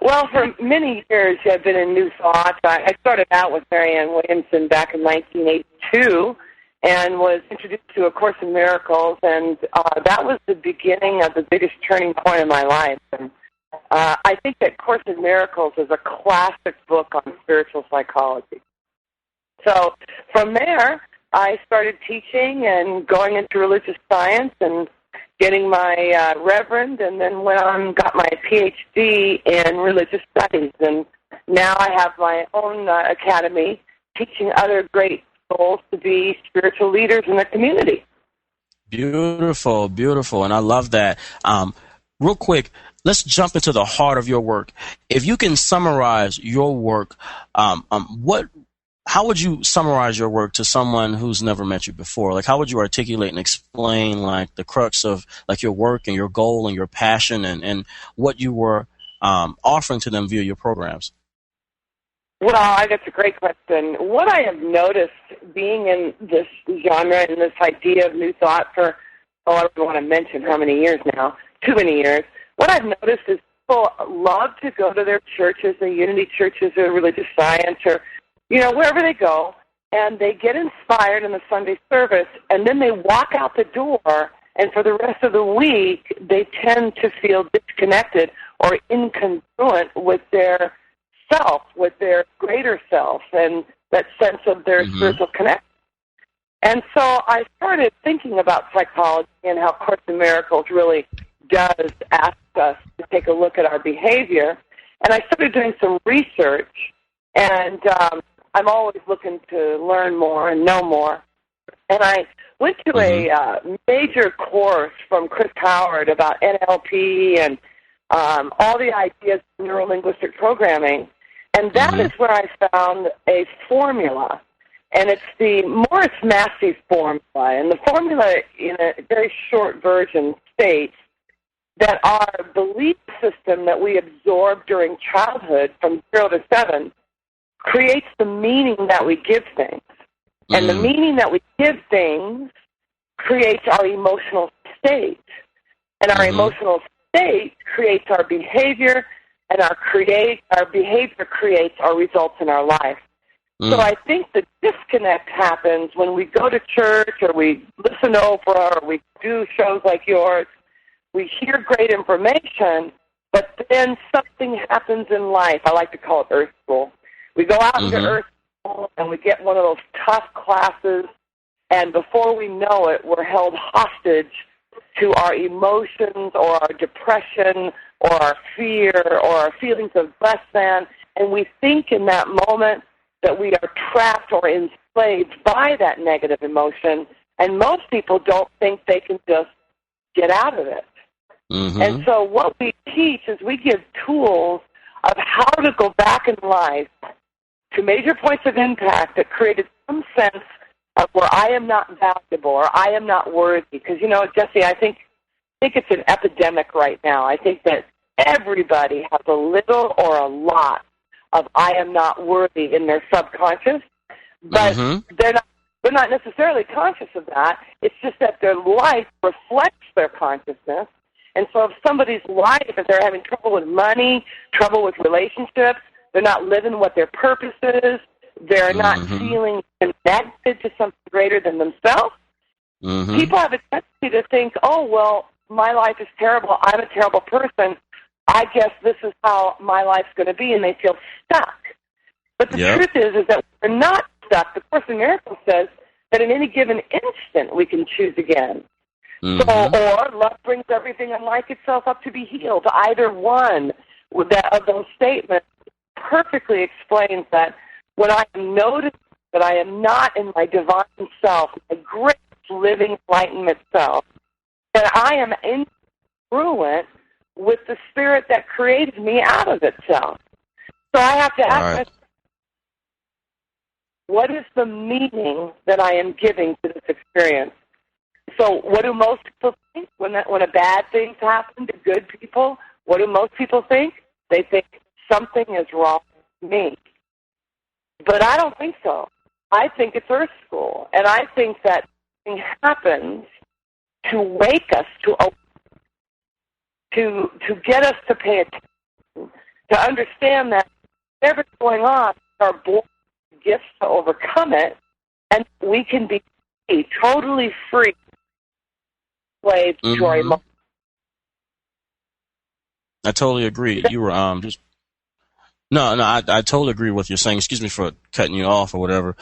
Well, for many years, I've been in New Thought. I started out with Marianne Williamson back in 1982, and was introduced to A Course in Miracles, and that was the beginning of the biggest turning point in my life. And I think that Course in Miracles is a classic book on spiritual psychology. So from there, I started teaching and going into religious science and getting my reverend, and then went on and got my PhD in religious studies. And now I have my own academy teaching other great souls to be spiritual leaders in the community. Beautiful, beautiful, and I love that. Real quick, let's jump into the heart of your work. If you can summarize your work, how would you summarize your work to someone who's never met you before? Like, how would you articulate and explain, like, the crux of, like, your work and your goal and your passion and what you were offering to them via your programs? Well, that's a great question. What I have noticed being in this genre and this idea of New Thought for, I don't want to mention how many years now, too many years, what I've noticed is people love to go to their churches, their unity churches or religious science or, wherever they go, and they get inspired in the Sunday service, and then they walk out the door, and for the rest of the week, they tend to feel disconnected or incongruent with their self, with their greater self, and that sense of their spiritual connection. And so I started thinking about psychology and how Course in Miracles really does ask us to take a look at our behavior. And I started doing some research, and I'm always looking to learn more and know more. And I went to a major course from Chris Howard about NLP and all the ideas of neuro-linguistic programming. And that is where I found a formula, and it's the Morris-Massey formula. And the formula, in a very short version, states that our belief system that we absorb during childhood from 0 to 7 creates the meaning that we give things. And the meaning that we give things creates our emotional state. And our emotional state creates our behavior, and our behavior creates our results in our life. So I think the disconnect happens when we go to church or we listen to Oprah or we do shows like yours. We hear great information, but then something happens in life. I like to call it Earth School. We go out into Earth School and we get one of those tough classes, and before we know it, we're held hostage to our emotions or our depression or our fear or our feelings of less than, and we think in that moment that we are trapped or enslaved by that negative emotion, and most people don't think they can just get out of it. And so what we teach is we give tools of how to go back in life to major points of impact that created some sense of where I am not valuable or I am not worthy. Because, Jesse, I think it's an epidemic right now. I think that everybody has a little or a lot of I am not worthy in their subconscious, but they're not necessarily conscious of that. It's just that their life reflects their consciousness. And so if somebody's life, if they're having trouble with money, trouble with relationships, they're not living what their purpose is, they're not feeling connected to something greater than themselves, people have a tendency to think, oh, well, my life is terrible, I'm a terrible person, I guess this is how my life's going to be, and they feel stuck. But the truth is that we're not stuck. The Course in Miracles says that in any given instant we can choose again. So, or love brings everything and life itself up to be healed. Either one of those statements perfectly explains that when I notice that I am not in my divine self, my great living enlightenment self, that I am incongruent with the spirit that created me out of itself. So I have to ask myself, what is the meaning that I am giving to this experience? So what do most people think when a bad thing happens to good people? What do most people think? They think something is wrong with me. But I don't think so. I think it's Earth School. And I think that something happens to wake us, to get us to pay attention, to understand that whatever's going on, our born gifts to overcome it, and we can be totally free slave to our emotions. I totally agree. You were just I totally agree with what you're saying. Excuse me for cutting you off or whatever.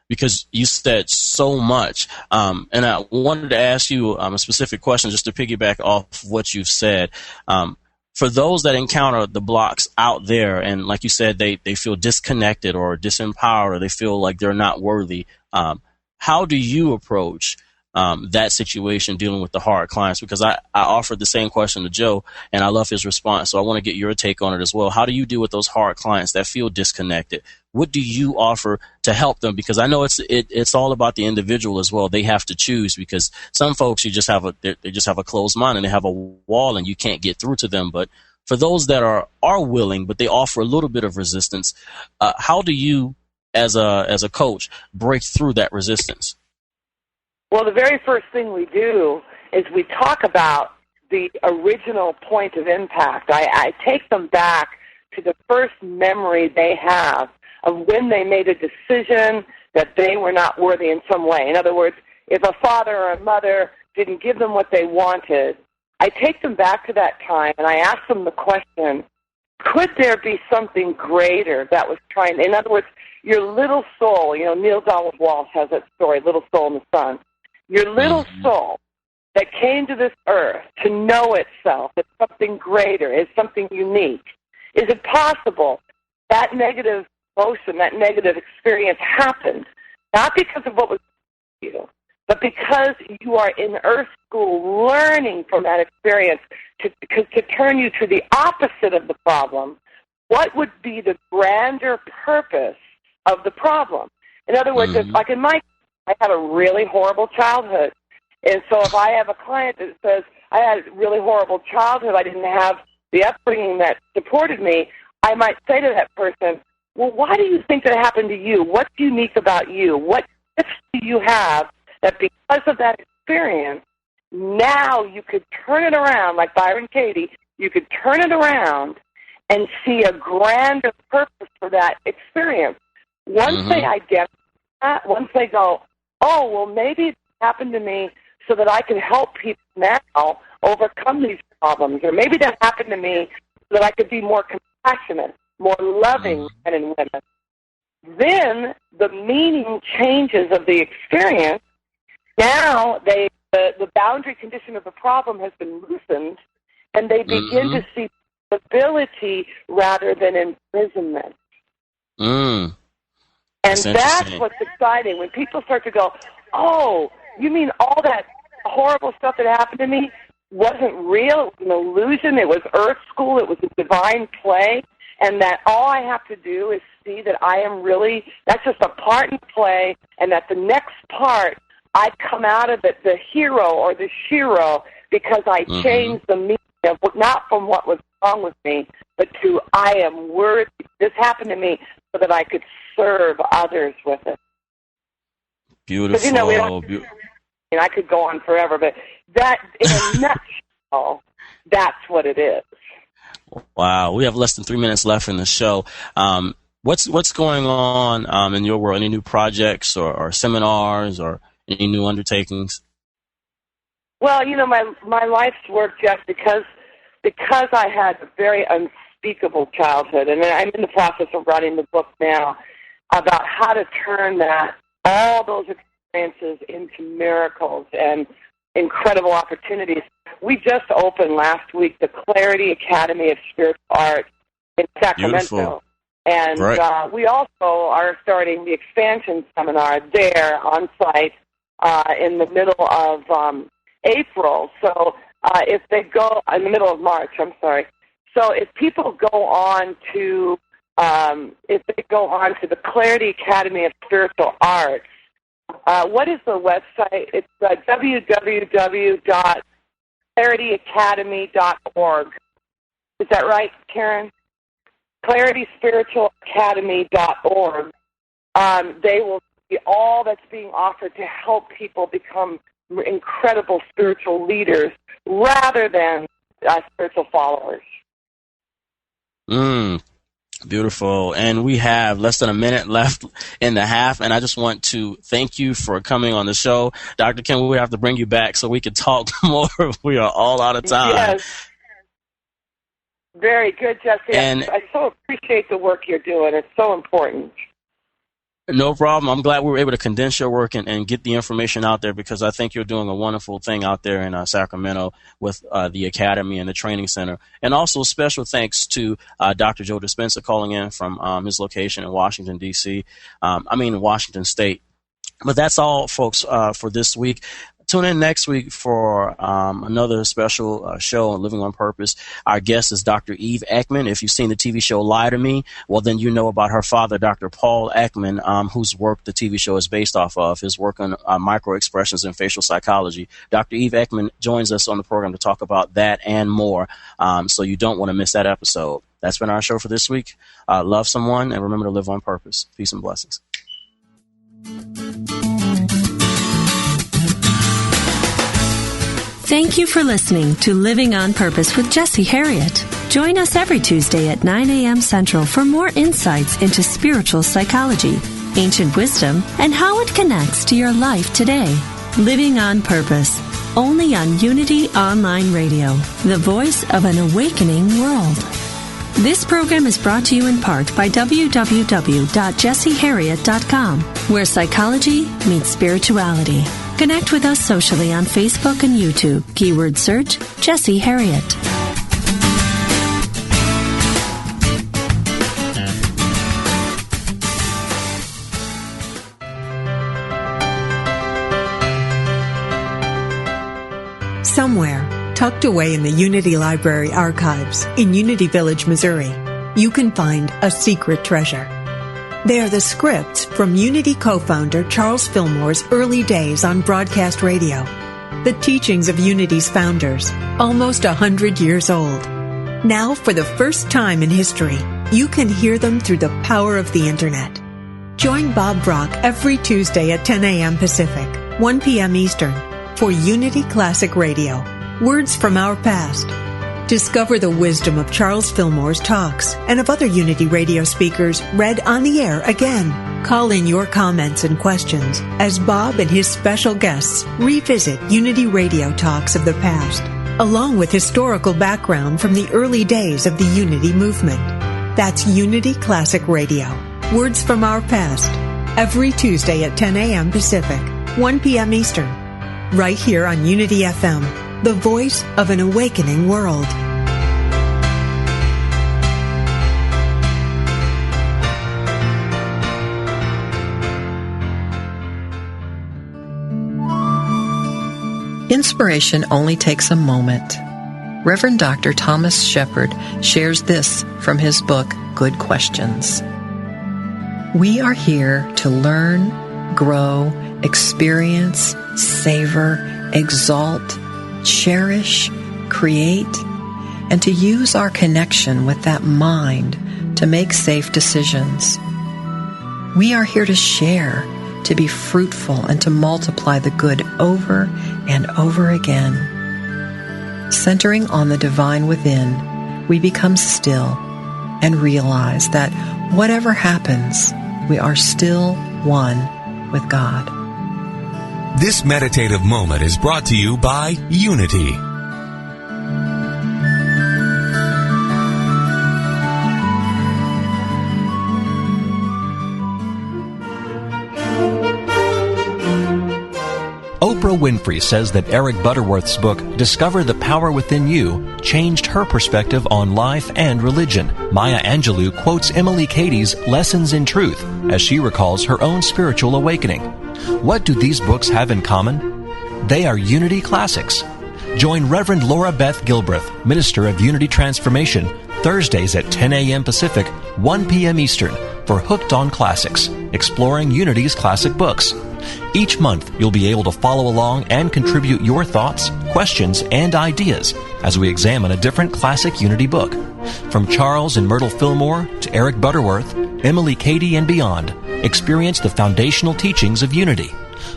Because you said so much. And I wanted to ask you a specific question just to piggyback off what you've said. For those that encounter the blocks out there and like you said, they feel disconnected or disempowered or they feel like they're not worthy, how do you approach that situation dealing with the hard clients? Because I offered the same question to Joe and I love his response. So I want to get your take on it as well. How do you deal with those hard clients that feel disconnected? What do you offer to help them? Because I know it's all about the individual as well. They have to choose because some folks they just have a closed mind and they have a wall and you can't get through to them. But for those that are willing, but they offer a little bit of resistance, how do you as a coach break through that resistance? Well, the very first thing we do is we talk about the original point of impact. I take them back to the first memory they have of when they made a decision that they were not worthy in some way. In other words, if a father or a mother didn't give them what they wanted, I take them back to that time and I ask them the question, could there be something greater that was trying? In other words, your little soul, Neil Donald Walsh has that story, Little Soul in the Sun. Your little soul that came to this earth to know itself as something greater, as something unique. Is it possible that negative emotion, that negative experience happened, not because of what was you, but because you are in earth school learning from that experience to turn you to the opposite of the problem? What would be the grander purpose of the problem? In other words, like in my I had a really horrible childhood. And so if I have a client that says, I had a really horrible childhood, I didn't have the upbringing that supported me, I might say to that person, well, why do you think that happened to you? What's unique about you? What gifts do you have that because of that experience, now you could turn it around, like Byron Katie, you could turn it around and see a grander purpose for that experience. Once they identify that, once they go, oh, well, maybe it happened to me so that I can help people now overcome these problems. Or maybe that happened to me so that I could be more compassionate, more loving men and women. Then the meaning changes of the experience. Now the boundary condition of the problem has been loosened, and they begin to see stability rather than imprisonment. And that's what's exciting. When people start to go, oh, you mean all that horrible stuff that happened to me wasn't real? It was an illusion. It was earth school. It was a divine play. And that all I have to do is see that I am really, that's just a part in play, and that the next part, I come out of it the hero or the shero because I changed the meaning of, not from what was wrong with me, but to I am worthy. This happened to me so that I could serve others with it. Beautiful. I could go on forever, but that, in a nutshell, that's what it is. Wow, we have less than 3 minutes left in the show. What's going on in your world? Any new projects or seminars or any new undertakings? Well, my life's work, Jeff, because I had a very unspeakable childhood, and I'm in the process of writing the book now about how to turn all those experiences into miracles and incredible opportunities. We just opened last week the Clarity Academy of Spiritual Art in Sacramento. Beautiful. And we also are starting the expansion seminar there on site in the middle of April. So if they go in the middle of March, I'm sorry. So if people go on to the Clarity Academy of Spiritual Arts, what is the website? It's www.clarityacademy.org. Is that right, Karen? ClaritySpiritualAcademy.org. They will see all that's being offered to help people become incredible spiritual leaders rather than spiritual followers. Beautiful. And we have less than a minute left in the half, and I just want to thank you for coming on the show. Dr. Kim, we have to bring you back so we can talk more. We are all out of time. Yes. Very good, Jesse. And I so appreciate the work you're doing. It's so important. No problem. I'm glad we were able to condense your work and get the information out there, because I think you're doing a wonderful thing out there in Sacramento with the Academy and the Training Center. And also special thanks to Dr. Joe Dispenza calling in from his location in Washington, D.C. Washington State. But that's all, folks, for this week. Tune in next week for another special show on Living on Purpose. Our guest is Dr. Eve Ekman. If you've seen the TV show Lie to Me, well, then you know about her father, Dr. Paul Ekman, whose work the TV show is based off of, his work on microexpressions and facial psychology. Dr. Eve Ekman joins us on the program to talk about that and more, so you don't want to miss that episode. That's been our show for this week. Love someone, and remember to live on purpose. Peace and blessings. Thank you for listening to Living on Purpose with Jesse Harriet. Join us every Tuesday at 9 a.m. Central for more insights into spiritual psychology, ancient wisdom, and how it connects to your life today. Living on Purpose, only on Unity Online Radio, the voice of an awakening world. This program is brought to you in part by www.jesseharriet.com, where psychology meets spirituality. Connect with us socially on Facebook and YouTube. Keyword search Jesse Harriet. Somewhere, tucked away in the Unity Library archives in Unity Village, Missouri, you can find a secret treasure. They are the scripts from Unity co-founder Charles Fillmore's early days on broadcast radio. The teachings of Unity's founders, almost 100 years old. Now, for the first time in history, you can hear them through the power of the Internet. Join Bob Brock every Tuesday at 10 a.m. Pacific, 1 p.m. Eastern, for Unity Classic Radio, Words from Our Past. Discover the wisdom of Charles Fillmore's talks and of other Unity radio speakers read on the air again. Call in your comments and questions as Bob and his special guests revisit Unity radio talks of the past, along with historical background from the early days of the Unity movement. That's Unity Classic Radio, Words from Our Past, every Tuesday at 10 a.m. Pacific, 1 p.m. Eastern, right here on Unity FM, the voice of an awakening world. Inspiration only takes a moment. Reverend Dr. Thomas Shepard shares this from his book, Good Questions. We are here to learn, grow, experience, savor, exalt, cherish, create, and to use our connection with that mind to make safe decisions. We are here to share, to be fruitful, and to multiply the good over and over again. Centering on the divine within, we become still and realize that whatever happens, we are still one with God. This meditative moment is brought to you by Unity. Oprah Winfrey says that Eric Butterworth's book, Discover the Power Within You, changed her perspective on life and religion. Maya Angelou quotes Emily Cady's Lessons in Truth as she recalls her own spiritual awakening. What do these books have in common? They are Unity classics. Join Reverend Laura Beth Gilbreth, Minister of Unity Transformation, Thursdays at 10 a.m. Pacific, 1 p.m. Eastern, for Hooked on Classics, exploring Unity's classic books. Each month, you'll be able to follow along and contribute your thoughts, questions, and ideas as we examine a different classic Unity book. From Charles and Myrtle Fillmore to Eric Butterworth, Emily Cady, and beyond, experience the foundational teachings of Unity.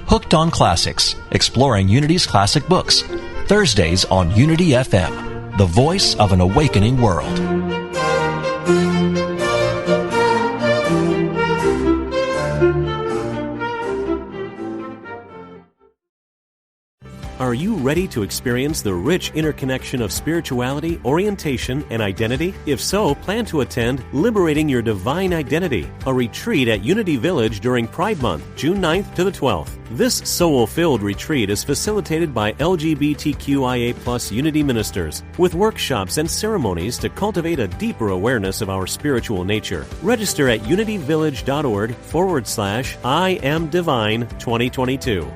Hooked on Classics, exploring Unity's classic books. Thursdays on Unity FM, the voice of an awakening world. Are you ready to experience the rich interconnection of spirituality, orientation, and identity? If so, plan to attend Liberating Your Divine Identity, a retreat at Unity Village during Pride Month, June 9th to the 12th. This soul-filled retreat is facilitated by LGBTQIA+ Unity ministers, with workshops and ceremonies to cultivate a deeper awareness of our spiritual nature. Register at unityvillage.org/I Am Divine 2022.